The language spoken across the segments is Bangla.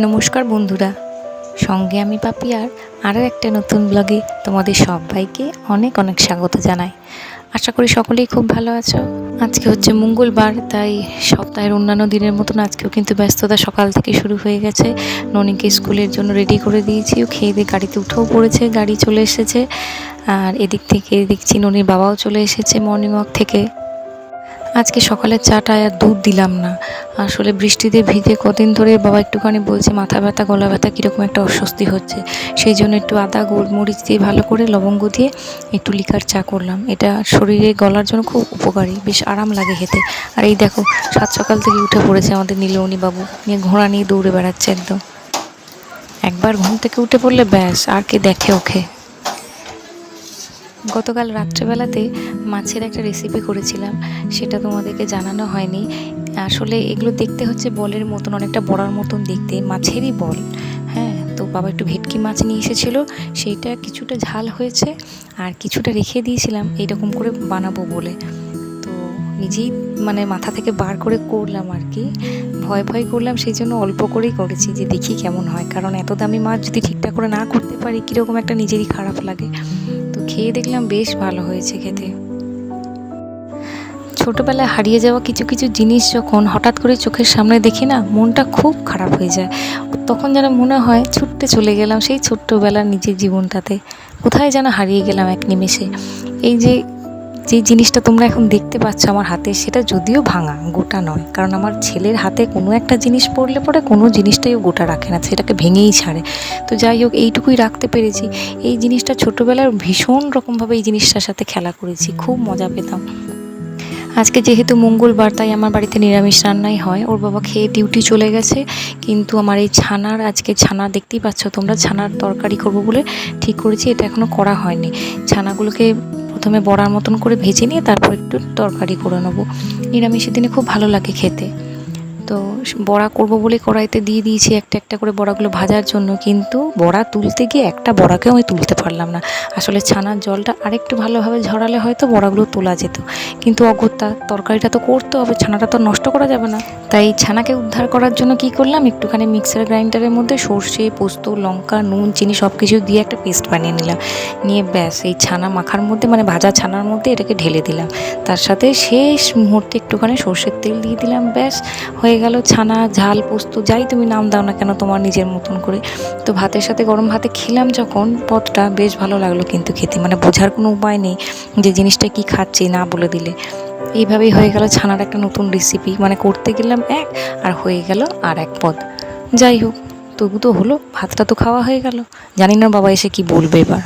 নমস্কার বন্ধুরা, সঙ্গে আমি পাপি আর আরও একটা নতুন ব্লগে তোমাদের সবাইকে অনেক অনেক স্বাগত জানাই। আশা করি সকলেই খুব ভালো আছো। আজকে হচ্ছে মঙ্গলবার, তাই সপ্তাহের অন্যান্য দিনের মতন আজকেও কিন্তু ব্যস্ততা সকাল থেকে শুরু হয়ে গেছে। ননিকে স্কুলের জন্য রেডি করে দিয়েছি, ও খেয়ে দিয়ে গাড়িতে উঠেও পড়েছে, গাড়ি চলে এসেছে। আর এদিক থেকে দেখছি ননির বাবাও চলে এসেছে মর্নিং ওয়াক থেকে। আজকে সকালের চাটা আর দুধ দিলাম না, আসলে বৃষ্টিতে ভিজে কদিন ধরে বাবা একটুখানি বলছে মাথা ব্যথা গলা ব্যথা কীরকম একটা অস্বস্তি হচ্ছে, সেই জন্য একটু আদা গোলমরিচ দিয়ে ভালো করে লবঙ্গ দিয়ে একটু লিকার চা করলাম। এটা শরীরে গলার জন্য খুব উপকারী, বেশ আরাম লাগে খেতে। আর এই দেখো, সাত সকাল থেকে উঠে পড়েছে আমাদের নীলমণি বাবু, নিয়ে ঘোড়া নিয়ে দৌড়ে বেড়াচ্ছে একদম। একবার ঘুম থেকে উঠে পড়লে ব্যাস, আর কে দেখে ওকে। গতকাল রাত্রেবেলাতে মাছের একটা রেসিপি করেছিলাম, সেটা তোমাদেরকে জানানো হয়নি। আসলে এগুলো দেখতে হচ্ছে বলের মতন, অনেকটা বড়ার মতন দেখতে, মাছেরই বল। হ্যাঁ, তো বাবা একটু ভেটকি মাছ নিয়ে এসেছিলো, সেইটা কিছুটা ঝাল হয়েছে আর কিছুটা রেখে দিয়েছিলাম এইরকম করে বানাবো বলে। তো নিজেই মাথা থেকে বার করে করলাম আর কি, ভয় ভয় করলাম, সেই জন্য অল্প করেই করেছি যে দেখি কেমন হয়, কারণ এত দামি মাছ যদি ঠিকঠাক করে না করতে পারি কীরকম একটা নিজেরই খারাপ লাগে। তো খেয়ে দেখলাম বেশ ভালো হয়েছে খেতে। ছোটোবেলায় হারিয়ে যাওয়া কিছু কিছু জিনিস যখন হঠাৎ করে চোখের সামনে দেখি না, মনটা খুব খারাপ হয়ে যায়। তখন যেন মনে হয় ছুটতে চলে গেলাম সেই ছোট্টবেলার নিজের জীবনটাতে, কোথায় যেন হারিয়ে গেলাম এক নিমেষে। এই যে জিনিসটা তোমরা এখন দেখতে পাচ্ছ আমার হাতে, সেটা যদিও ভাঙা, গোটা নয়, কারণ আমার ছেলের হাতে কোনো একটা জিনিস পড়লে পরে কোনো জিনিসটাই ও গোটা রাখে না, সেটাকে ভেঙেই ছাড়ে। তো যাই হোক, এইটুকুই রাখতে পেরেছি। এই জিনিসটা ছোটোবেলার ভীষণ রকমভাবে এই জিনিসটার সাথে খেলা করেছি, খুব মজা পেতাম। আজকে যেহেতু মঙ্গলবার, তাই আমার বাড়িতে নিরামিষ রান্নাই হয়। ওর বাবা খেয়ে ডিউটি চলে গেছে, কিন্তু আমার এই আজকে ছানা দেখতেই পাচ্ছ তোমরা, ছানার তরকারি করব বলে ঠিক করেছি। এটা এখনও করা হয়নি। ছানাগুলোকে প্রথমে বড়ার মতন করে ভেজে নিয়ে তারপর একটু তরকারি করে নেবো। নিরামিষের দিনে খুব ভালো লাগে খেতে। তো বড়া করব বলে কড়াইতে দিয়ে দিয়েছি একটা একটা করে বড়াগুলো ভাজার জন্য, কিন্তু বড়া তুলতে গিয়ে একটা বড়াকেও আমি তুলতে পারলাম না। আসলে ছানার জলটা আরেকটু ভালোভাবে ঝরালে হয়তো বড়াগুলো তোলা যেত, কিন্তু অগত্যা তরকারিটা তো করতে হবে, ছানাটা তো নষ্ট করা যাবে না। তাই ছানাকে উদ্ধার করার জন্য কি করলাম, একটুখানি মিক্সার গ্রাইন্ডারের মধ্যে সর্ষে পোস্ত লঙ্কা নুন চিনি সব কিছু দিয়ে একটা পেস্ট বানিয়ে নিলাম। নিয়ে ব্যাস এই ছানা মাখার মধ্যে ভাজা ছানার মধ্যে এটাকে ঢেলে দিলাম। তার সাথে শেষ মুহূর্তে একটুখানি সর্ষের তেল দিয়ে দিলাম, ব্যাস হয়ে গেল ছানা ঝাল পোস্ত, যাই তুমি নাম দাও না কেন তোমার নিজের মতন করে। তো ভাতের সাথে গরম ভাতে খেলাম যখন, পদটা বেশ ভালো লাগলো কিন্তু খেতে, বোঝার কোনো উপায় নেই যে জিনিসটা কি খাচ্ছি না বলে দিলে। এইভাবেই হয়ে গেল ছানার একটা নতুন রেসিপি, করতে গেলাম এক আর হয়ে গেল আর এক পদ। যাই হোক, তবু তো হলো, ভাতটা তো খাওয়া হয়ে গেল। জানি না বাবা এসে কি বলবে এবার।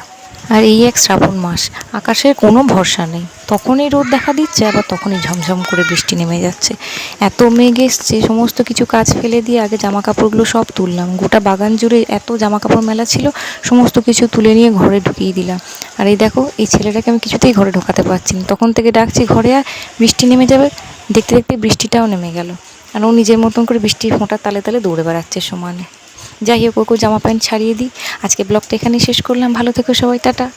আর এই এক শ্রাবণ মাস, আকাশের কোনো ভরসা নেই, তখনই রোদ দেখা দিচ্ছে আবার তখনই ঝমঝম করে বৃষ্টি নেমে যাচ্ছে। এত মেঘ এসছে, সমস্ত কিছু কাজ ফেলে দিয়ে আগে জামা কাপড়গুলো সব তুললাম। গোটা বাগান জুড়ে এত জামা কাপড় মেলা ছিল, সমস্ত কিছু তুলে নিয়ে ঘরে ঢুকিয়ে দিলাম। আর এই দেখো, এই ছেলেটাকে আমি কিছুতেই ঘরে ঢোকাতে পারছি না, তখন থেকে ডাকছি ঘরে আর, বৃষ্টি নেমে যাবে। দেখতে দেখতে বৃষ্টিটাও নেমে গেল, আর ও নিজের মতন করে বৃষ্টির ফোঁটার তালে তালে দৌড়ে বেড়াচ্ছে সমানে। যাই হোক, ওকে জামা প্যান্ট ছাড়িয়ে দিই। আজকে ব্লগটা এখানেই শেষ করলাম। ভালো থেকো সবাই, টাটা।